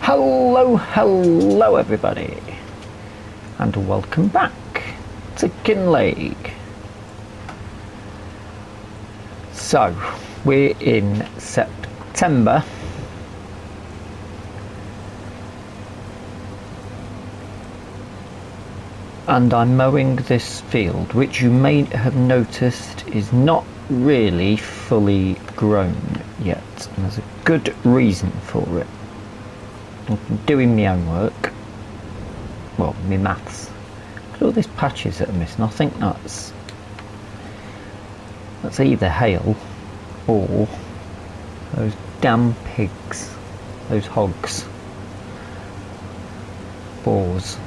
Hello everybody, and welcome back to Kinlaig. So, we're in September, and I'm mowing this field, which you may have noticed is not really fully grown yet, and there's a good reason for it. I've been doing my own work, well, my maths. Look at all these patches that are missing. I think that's either hail or those damn pigs, those hogs, boars.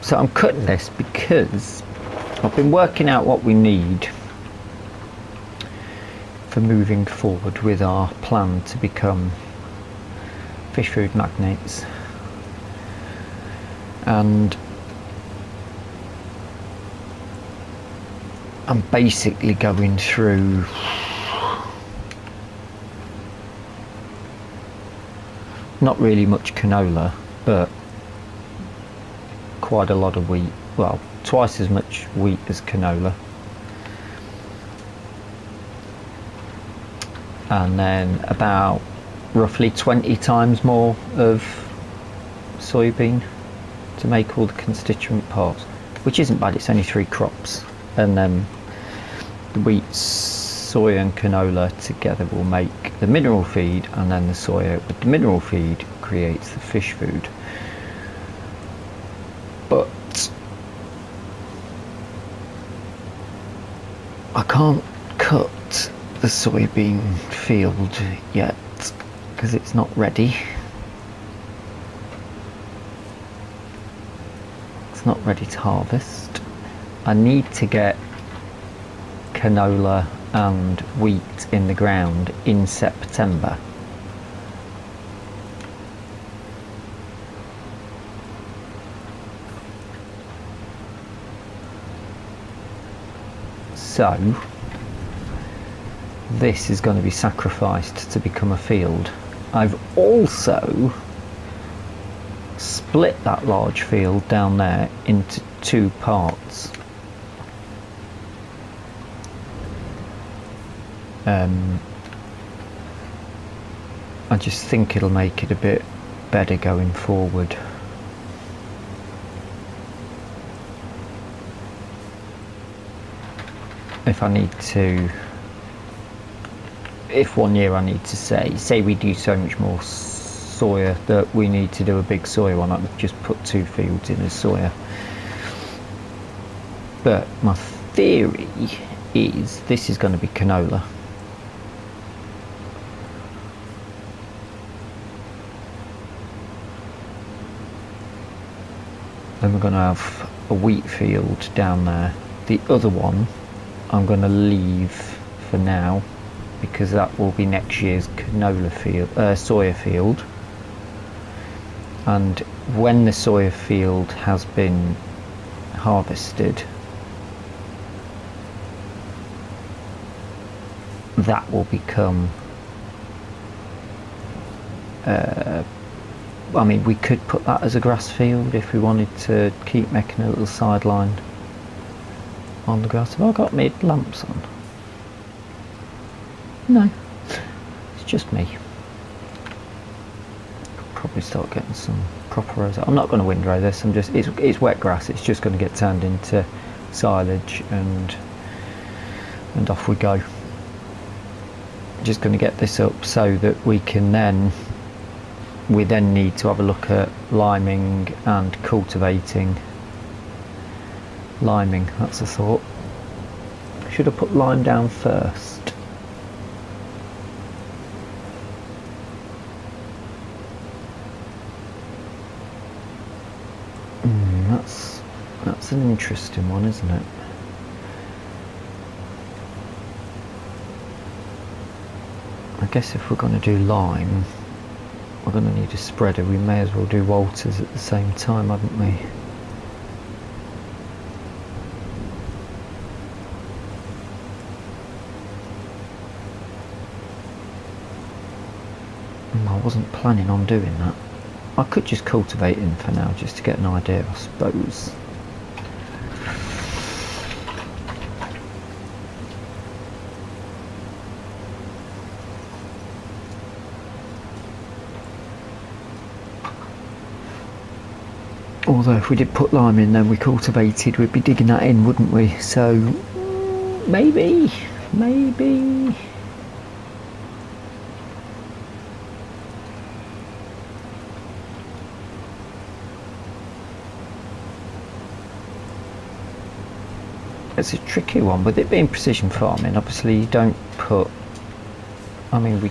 So I'm cutting this because I've been working out what we need for moving forward with our plan to become fish food magnates, and I'm basically going through not really much canola, but quite a lot of wheat, well, twice as much wheat as canola, and then about roughly 20 times more of soybean to make all the constituent parts, which isn't bad. It's only 3 crops, and then the wheat, soy and canola together will make the mineral feed, and then the soya with the mineral feed creates the fish food. But I can't cut the soybean field yet because it's not ready. It's not ready to harvest. I need to get canola and wheat in the ground in September. So this is going to be sacrificed to become a field. I've also split that large field down there into 2 parts. I just think it'll make it a bit better going forward. If I need to, if one year I need to say we do so much more soya that we need to do a big soya one, I would just put 2 fields in as soya. But my theory is this is going to be canola. Then we're going to have a wheat field down there. The other one I'm going to leave for now because that will be next year's canola field, soya field. And when the soya field has been harvested, that will become I mean, we could put that as a grass field if we wanted to keep making a little sideline on the grass. Have I got my lamps on? No, it's just me. Could probably start getting some proper rows. I'm not going to windrow this. I'm just it's wet grass. It's just going to get turned into silage, and off we go. Just going to get this up so that we then need to have a look at liming and cultivating. Liming, that's a thought. Should I put lime down first? That's an interesting one, isn't it? I guess if we're going to do lime, we're going to need a spreader. We may as well do Walters at the same time, haven't we? I wasn't planning on doing that. I could just cultivate in for now, just to get an idea, I suppose. Although if we did put lime in, then we cultivated, we'd be digging that in, wouldn't we? So maybe. It's a tricky one with it being precision farming. Obviously, you don't put. I mean, we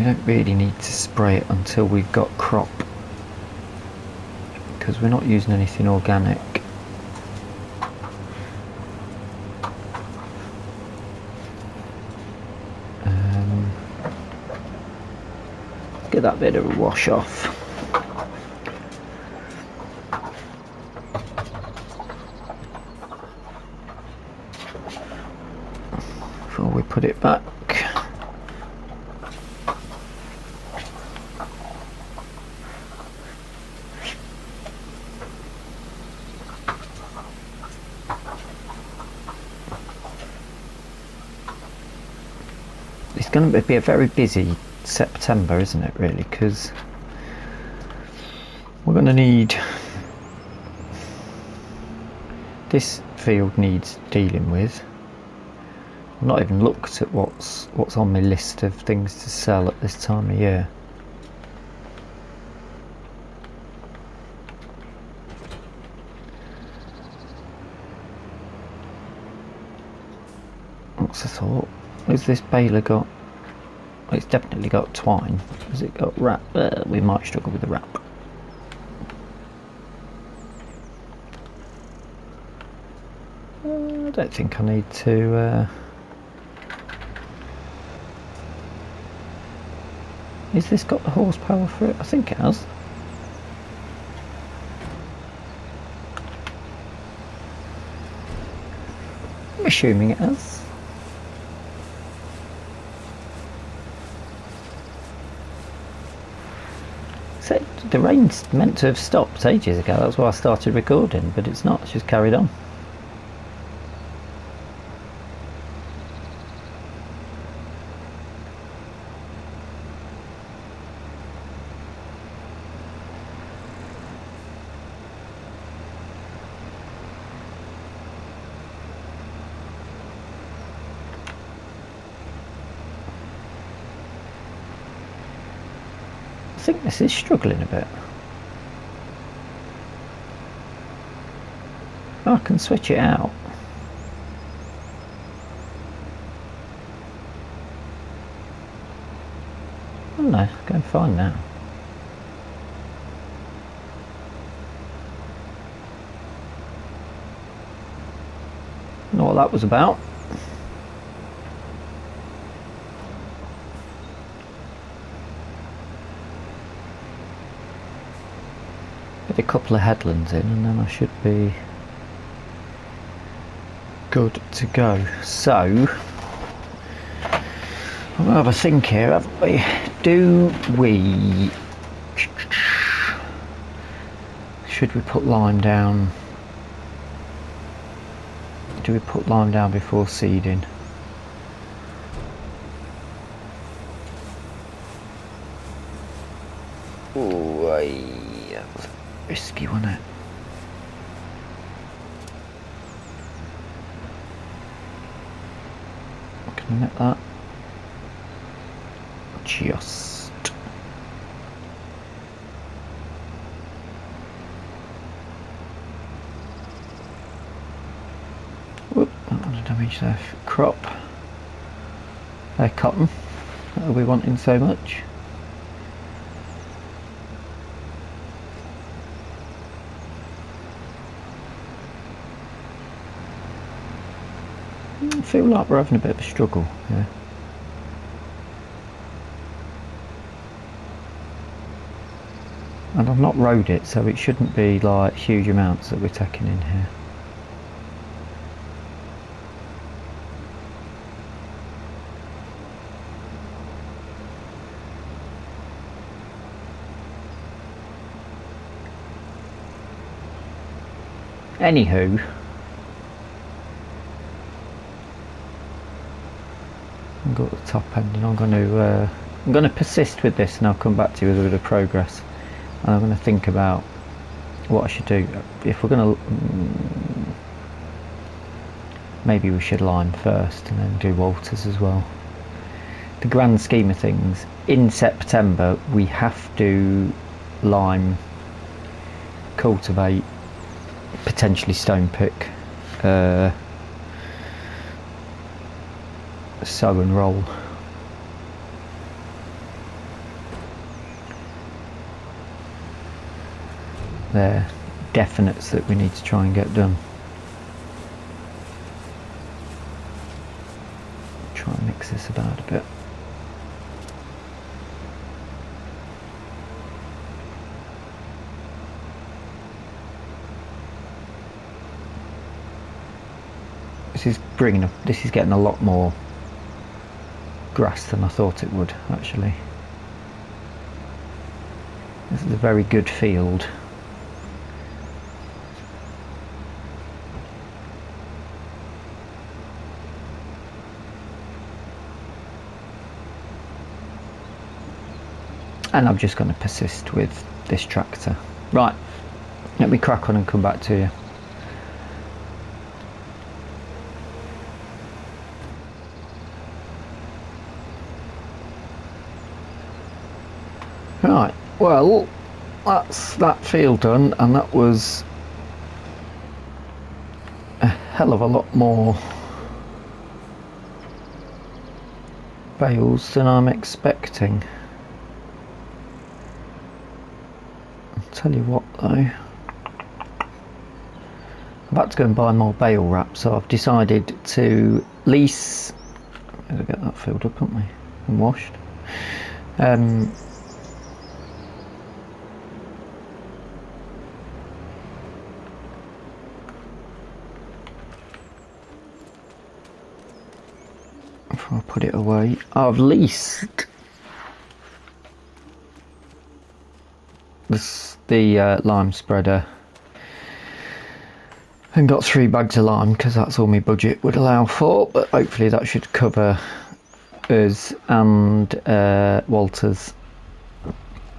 don't really need to spray it until we've got crop, because we're not using anything organic. Get that bit of a wash off. Before we put it back. It's going to be a very busy September, isn't it, really, because we're going to need, this field needs dealing with. I've not even looked at what's on my list of things to sell at this time of year. What's the thought? Has this baler got? Well, it's definitely got twine. Has it got wrap? We might struggle with the wrap. I don't think I need to. Has this got the horsepower for it? I think it has. I'm assuming it has. So the rain's meant to have stopped ages ago. That's why I started recording, but it's not. It's just carried on. I think this is struggling a bit. Oh, I can switch it out. Oh no, going fine now. I don't know what that was about. A couple of headlands in and then I should be good to go. So I'm gonna have a think here, haven't we? Should we put lime down? Do we put lime down before seeding? Risky, wasn't it? Can I net that? Just. Whoop, that was a damage there. Crop. Cotton. That are we wanting so much? I feel like we're having a bit of a struggle here. And I've not rode it, so it shouldn't be like huge amounts that we're taking in here. Anywho, I'll go at the top end, and I'm going to persist with this, and I'll come back to you with a bit of progress. And I'm going to think about what I should do. If we're going to, maybe we should lime first, and then do Walters as well. The grand scheme of things, in September we have to lime, cultivate, potentially stone pick, sow and roll. They're definites that we need to try and get done. Try and mix this about a bit. This is getting a lot more grass than I thought it would, actually. This is a very good field. And I'm just going to persist with this tractor. Right, let me crack on and come back to you. Right, well, that's that field done, and that was a hell of a lot more bales than I'm expecting. I'll tell you what though, I'm about to go and buy more bale wrap, so I've decided to lease, better get that filled up, haven't we, and washed. Before I put it away, I've leased the lime spreader and got 3 bags of lime because that's all my budget would allow for, but hopefully that should cover us and Walters.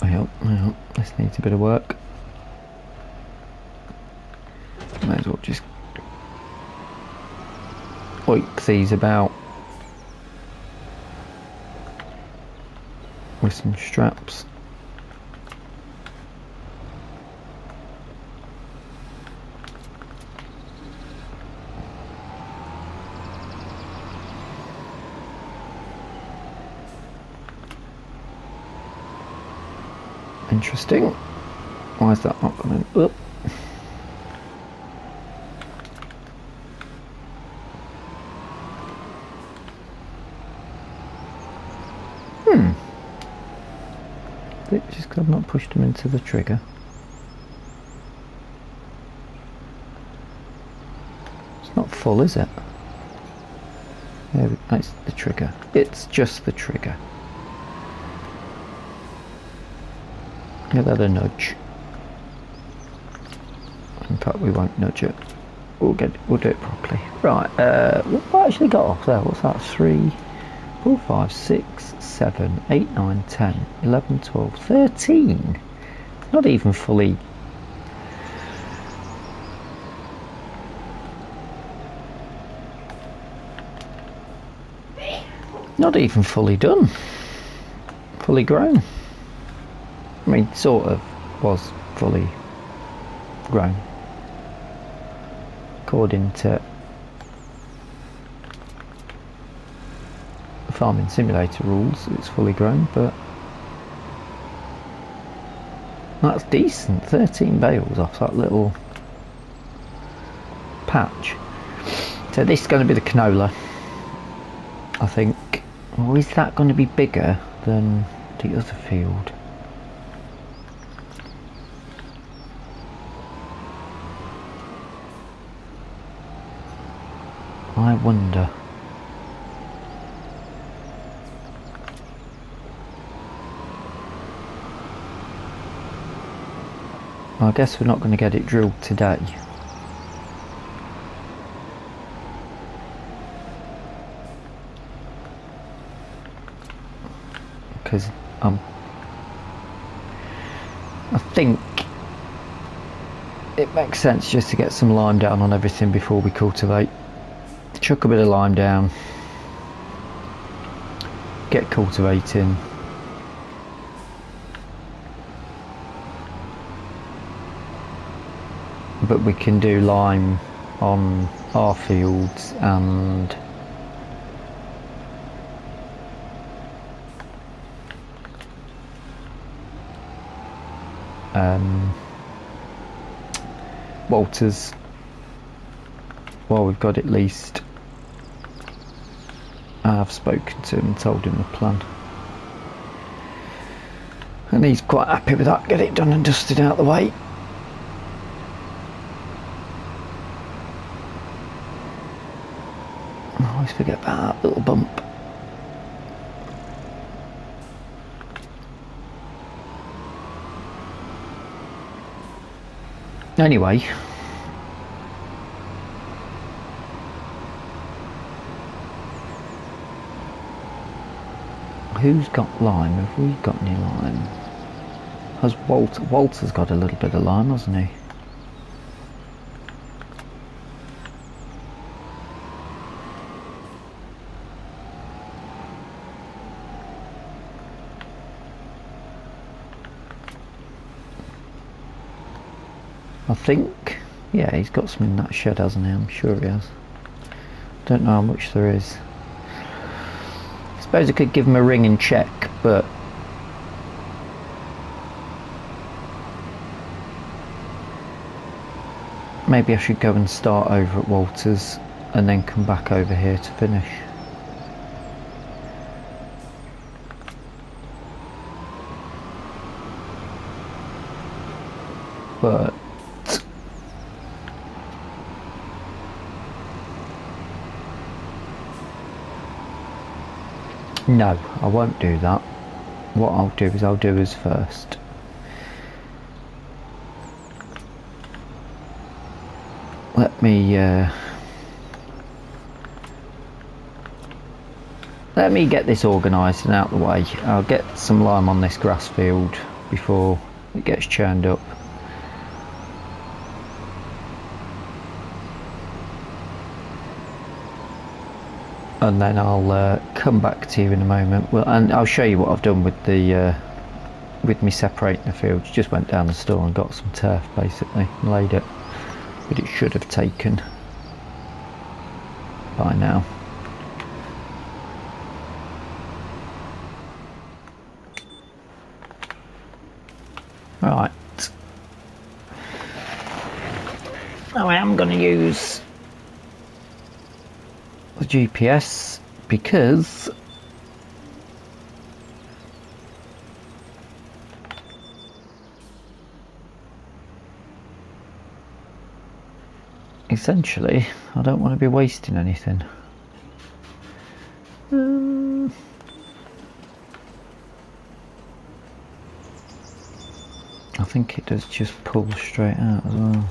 Well, this needs a bit of work. Might as well just oik these about with some straps. Interesting. Why is that not coming up? Just because I've not pushed them into the trigger. It's not full, is it? There, that's the trigger. It's just the trigger. Give that a nudge. In fact, we won't nudge it. We'll do it properly. Right. What have I actually got off there? What's that? 3, 4, 5, 6, 7, 8, 9, 10, 11, 12, 13. Not even fully. Not even fully done. Fully grown. I mean, sort of was fully grown. According to Farming Simulator rules, it's fully grown, but that's decent. 13 bales off that little patch. So this is going to be the canola, I think. Or is that going to be bigger than the other field? I wonder. Well, I guess we're not going to get it drilled today. because I think it makes sense just to get some lime down on everything before we cultivate. Chuck a bit of lime down, get cultivating, but we can do lime on our fields and Walter's while we've got it leased. I've spoken to him and told him the plan, and he's quite happy with that. Get it done and dusted out the way. I always forget about that little bump. Anyway, who's got lime? Have we got any lime? Has Walter's got a little bit of lime, hasn't he? I think, yeah, he's got some in that shed, hasn't he? I'm sure he has. Don't know how much there is. I suppose I could give him a ring and check, but maybe I should go and start over at Walter's and then come back over here to finish. But no, I won't do that. What I'll do is I'll do his first. Let me get this organised and out the way. I'll get some lime on this grass field before it gets churned up. And then I'll come back to you in a moment. Well, and I'll show you what I've done with the with me separating the fields. Just went down the store and got some turf basically and laid it, but it should have taken by now. Right, now I am going to use the GPS because essentially I don't want to be wasting anything. I think it does just pull straight out as well.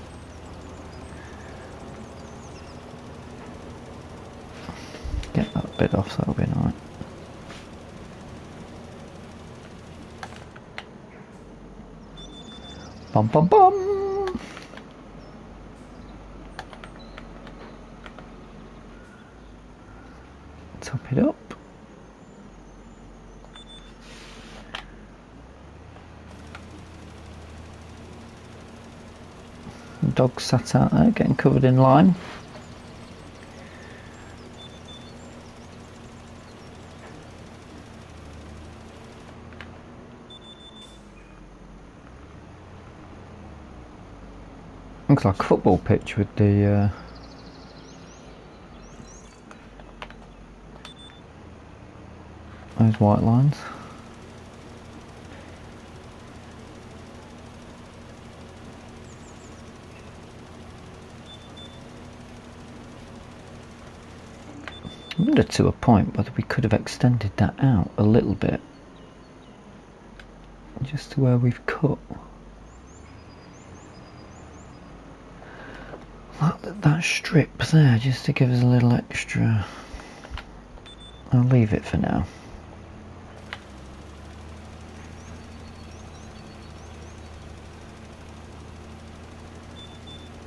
Get that bit off, that'll be alright. Bum bum bum! Top it up. The dog sat out there getting covered in lime. Looks like a football pitch with the those white lines. I wonder to a point whether we could have extended that out a little bit, just to where we've cut. That strip there, just to give us a little extra. I'll leave it for now.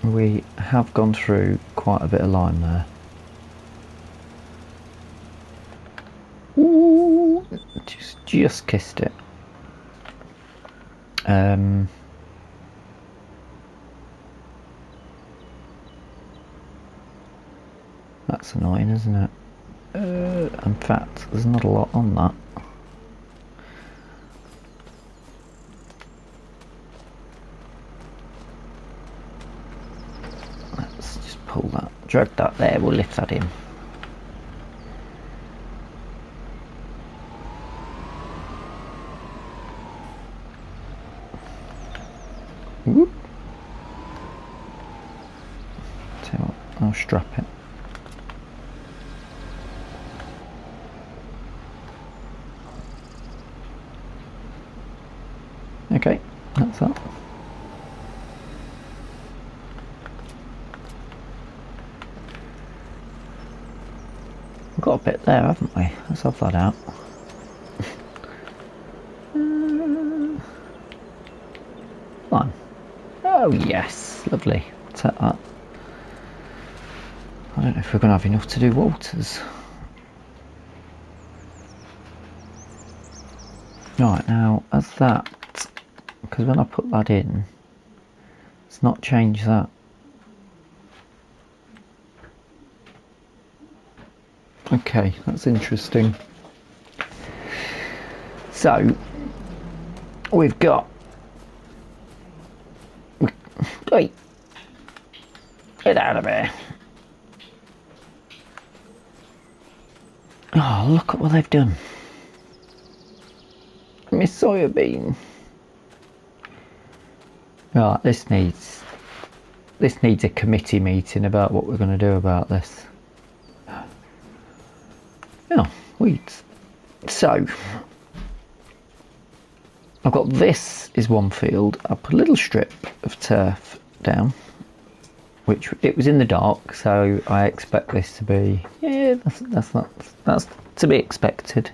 We have gone through quite a bit of lime there. Ooh, just kissed it. That's annoying, isn't it? In fact, there's not a lot on that. Let's just pull that, drag that there, we'll lift that in. Whoop. Tell you what, I'll strap it. Okay, that's that. We've got a bit there, haven't we? Let's have that out. Fine. Oh yes, lovely. Take that. I don't know if we're going to have enough to do Walters. Right, now as that, because when I put that in, it's not changed that. Okay, that's interesting. So we've got, wait, get out of here. Oh, look at what they've done. My soybean. Right, this needs a committee meeting about what we're going to do about this. Oh, weeds. So I've got this is one field. I put a little strip of turf down, which it was in the dark, so I expect this to be, yeah, that's to be expected.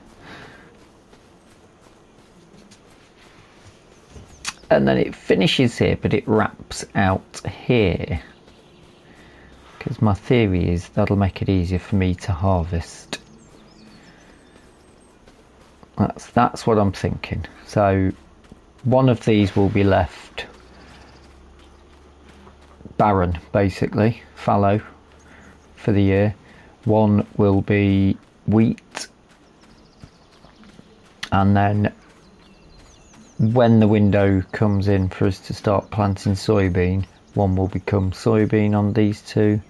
And then it finishes here, but it wraps out here, because my theory is that'll make it easier for me to harvest. That's what I'm thinking. So one of these will be left barren, basically, fallow for the year. One will be wheat, and then when the window comes in for us to start planting soybean, one will become soybean on these two.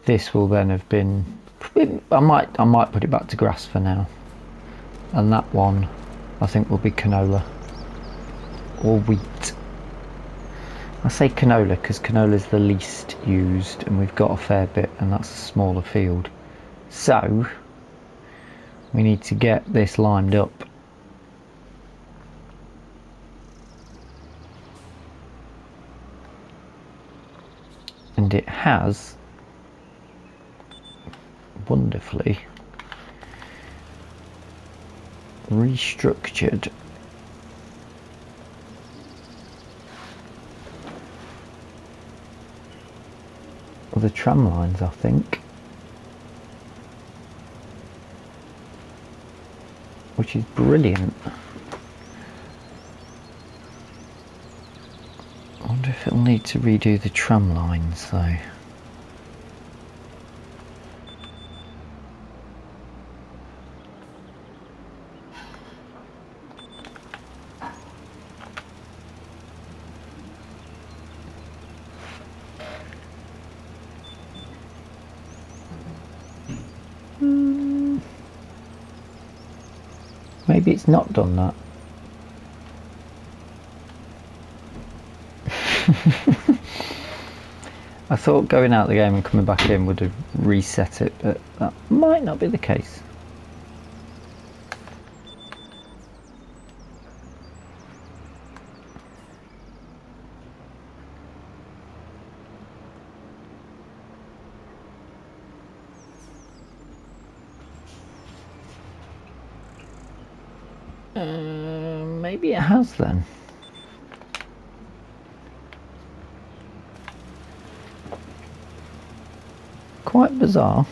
This will then have been, I might put it back to grass for now, and that one I think will be canola or wheat. I say canola because canola is the least used, and we've got a fair bit, and that's a smaller field. So we need to get this limed up. And it has wonderfully restructured the tram lines, I think, which is brilliant. I wonder if it'll need to redo the tram lines though. Maybe it's not done that. I thought going out the game and coming back in would have reset it, but that might not be the case. Maybe it has then. Quite bizarre.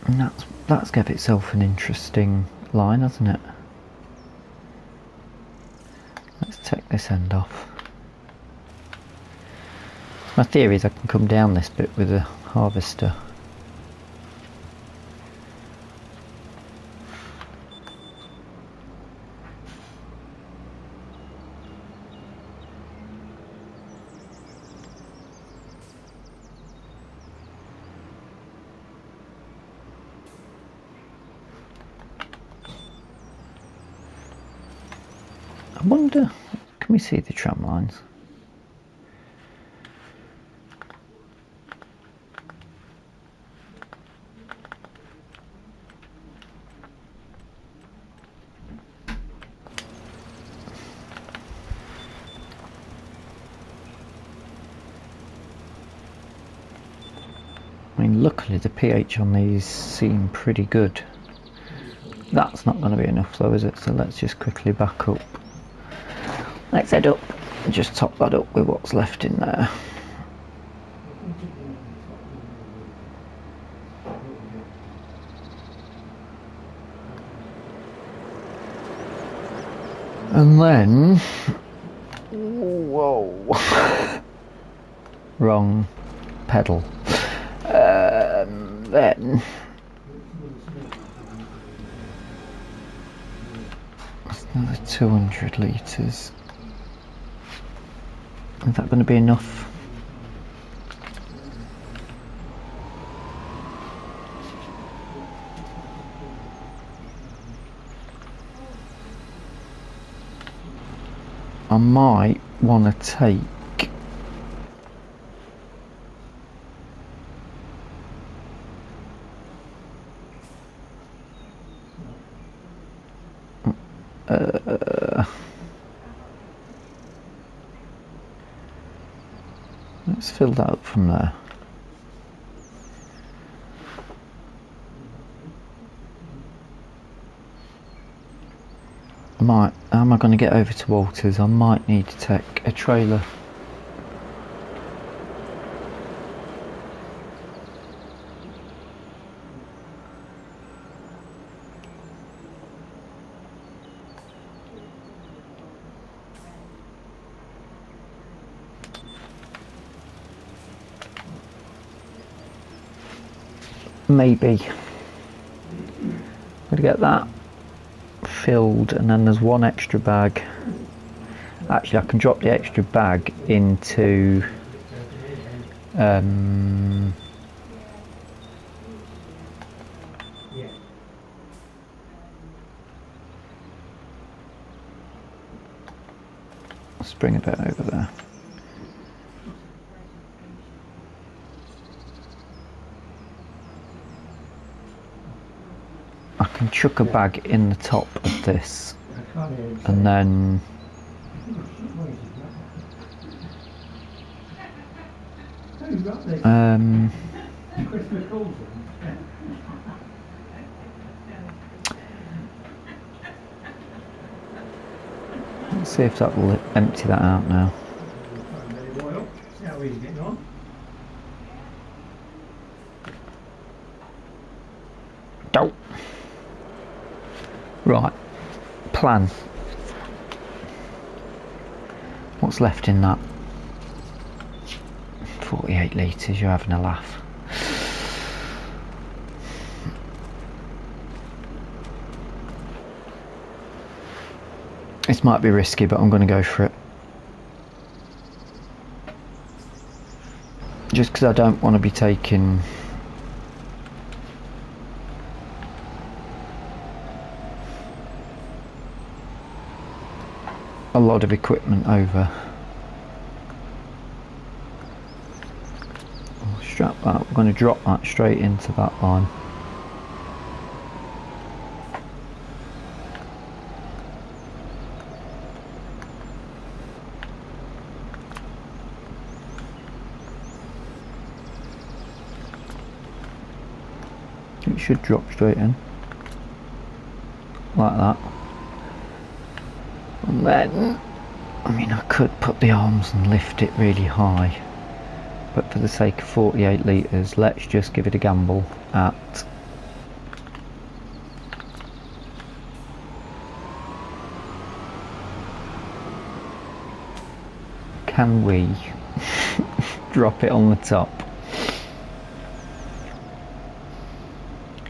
And that's gave itself an interesting line, hasn't it? Let's take this end off. My theory is I can come down this bit with a harvester. I wonder, can we see the tram lines? I mean, luckily the pH on these seem pretty good. That's not going to be enough though, is it? So let's just quickly back up. Let's head up and just top that up with what's left in there. And then, whoa, wrong pedal. Then that's another 200 litres. Is that going to be enough? I might want to take let's fill that up from there. How am I going to get over to Walters? I might need to take a trailer. Maybe. Gotta get that filled, and then there's one extra bag. Actually, I can drop the extra bag into let's bring a bit over there. I can chuck a bag in the top of this, and then let's see if that will empty that out now. Dope. Right, plan. What's left in that? 48 litres, you're having a laugh. This might be risky, but I'm going to go for it. Just because I don't want to be taking a lot of equipment over. I'll strap that, we're going to drop that straight into that line. It should drop straight in. Like that. And then, I mean, I could put the arms and lift it really high. But for the sake of 48 litres, let's just give it a gamble at... Can we drop it on the top?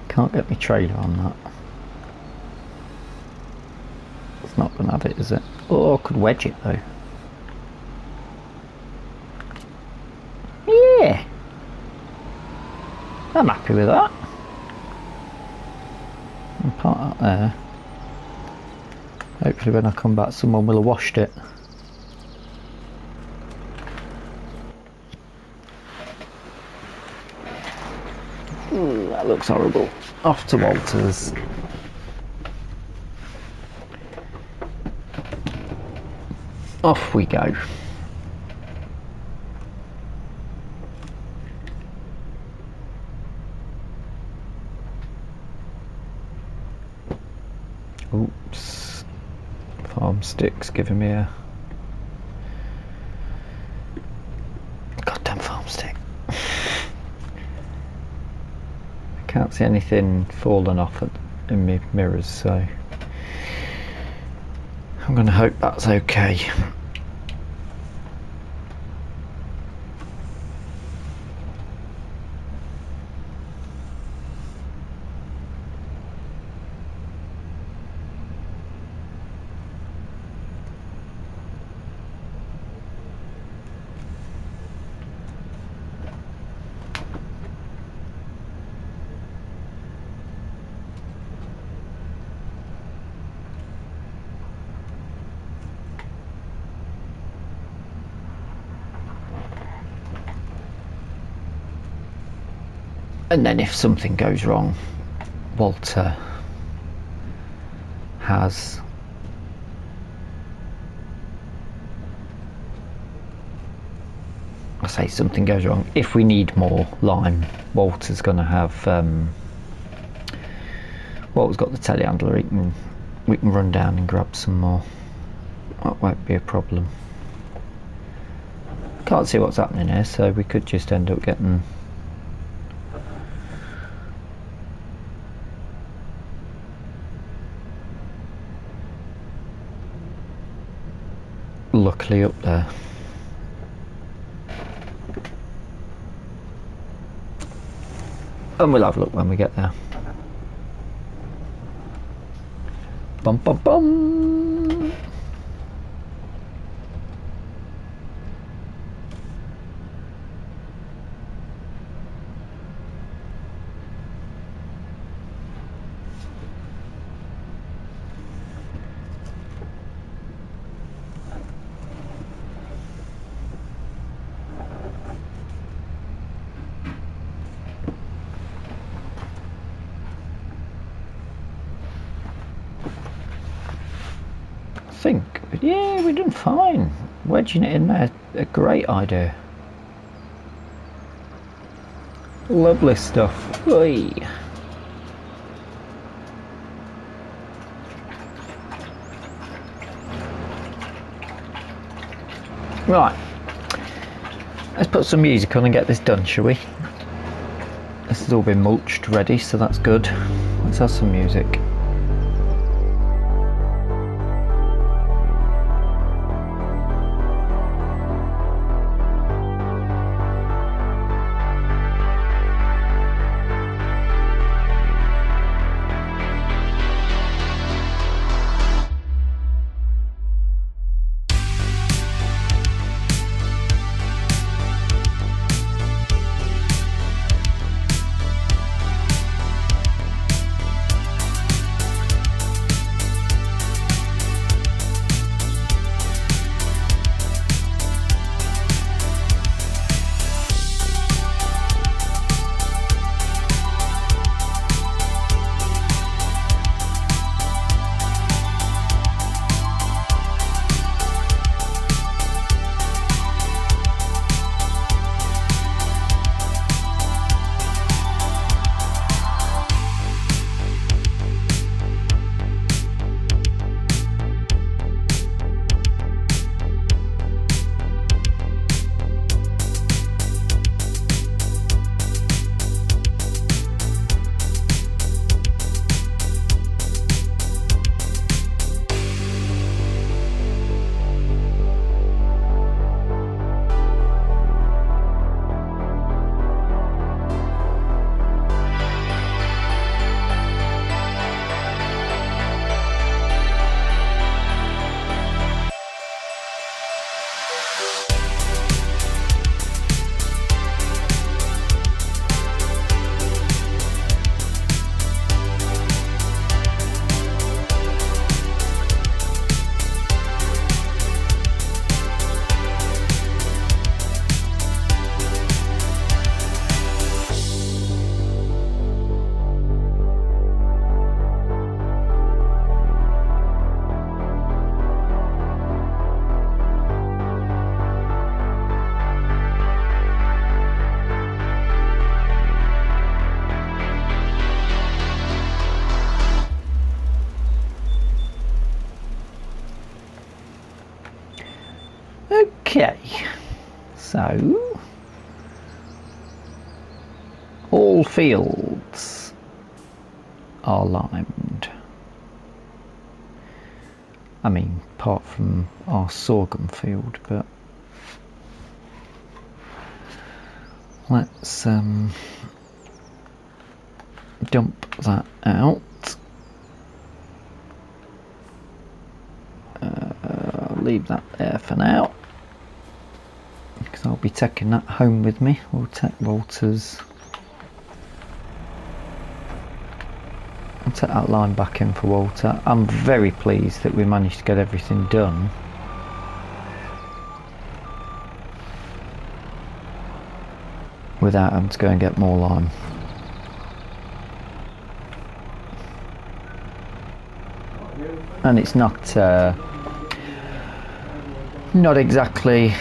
Can't get my trailer on that. It's not going to have it, is it? Oh, I could wedge it though. Yeah! I'm happy with that. And part that there. Hopefully when I come back someone will have washed it. That looks horrible. Off to Walters. Off we go. Oops. Farm stick's giving me a... Goddamn farm stick. Can't see anything falling off in my mirrors, so I'm going to hope that's okay. And then if something goes wrong, Walter has I say something goes wrong, if we need more lime, Walter's going to have Walter's got the telehandler, we can run down and grab some more. That won't be a problem. Can't see what's happening here, so we could just end up getting luckily up there. And we'll have a look when we get there. Bum bum bum. But yeah, we're doing fine. Wedging it in there, a great idea. Lovely stuff. Oy. Right, let's put some music on and get this done, shall we? This has all been mulched ready, so that's good. Let's have some music. Okay, so all fields are limed. I mean, apart from our sorghum field, but let's dump that out. Leave that there for now, because I'll be taking that home with me. We'll take Walter's. I'll take that line back in for Walter. I'm very pleased that we managed to get everything done. Without having to go and get more lime. And it's not exactly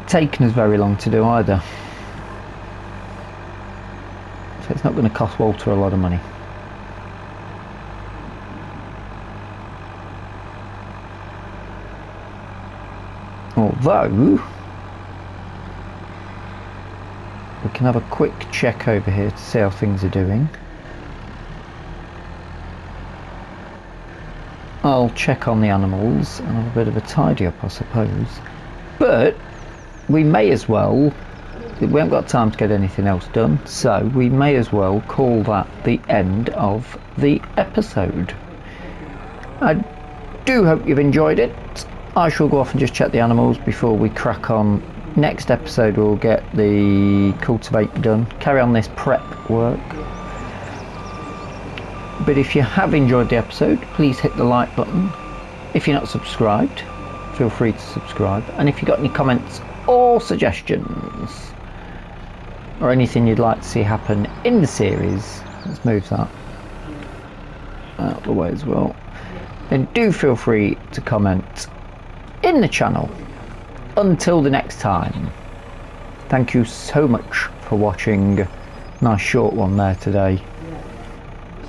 taken us very long to do either. So it's not going to cost Walter a lot of money. Although we can have a quick check over here to see how things are doing. I'll check on the animals and have a bit of a tidy up, I suppose. But we may as well, we haven't got time to get anything else done, so we may as well call that the end of the episode. I do hope you've enjoyed it. I shall go off and just check the animals before we crack on. Next episode we'll get the cultivate done, carry on this prep work. But if you have enjoyed the episode, please hit the like button. If you're not subscribed, feel free to subscribe. And if you've got any comments or suggestions, or anything you'd like to see happen in the series, let's move that out of the way as well, then do feel free to comment in the channel. Until the next time, thank you so much for watching. Nice short one there today.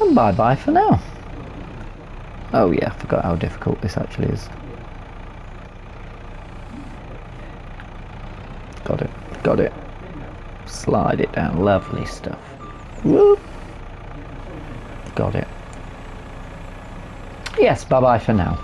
And bye bye for now. Oh yeah, I forgot how difficult this actually is. Got it. Slide it down, lovely stuff. Whoop. Got it. Yes, bye bye for now.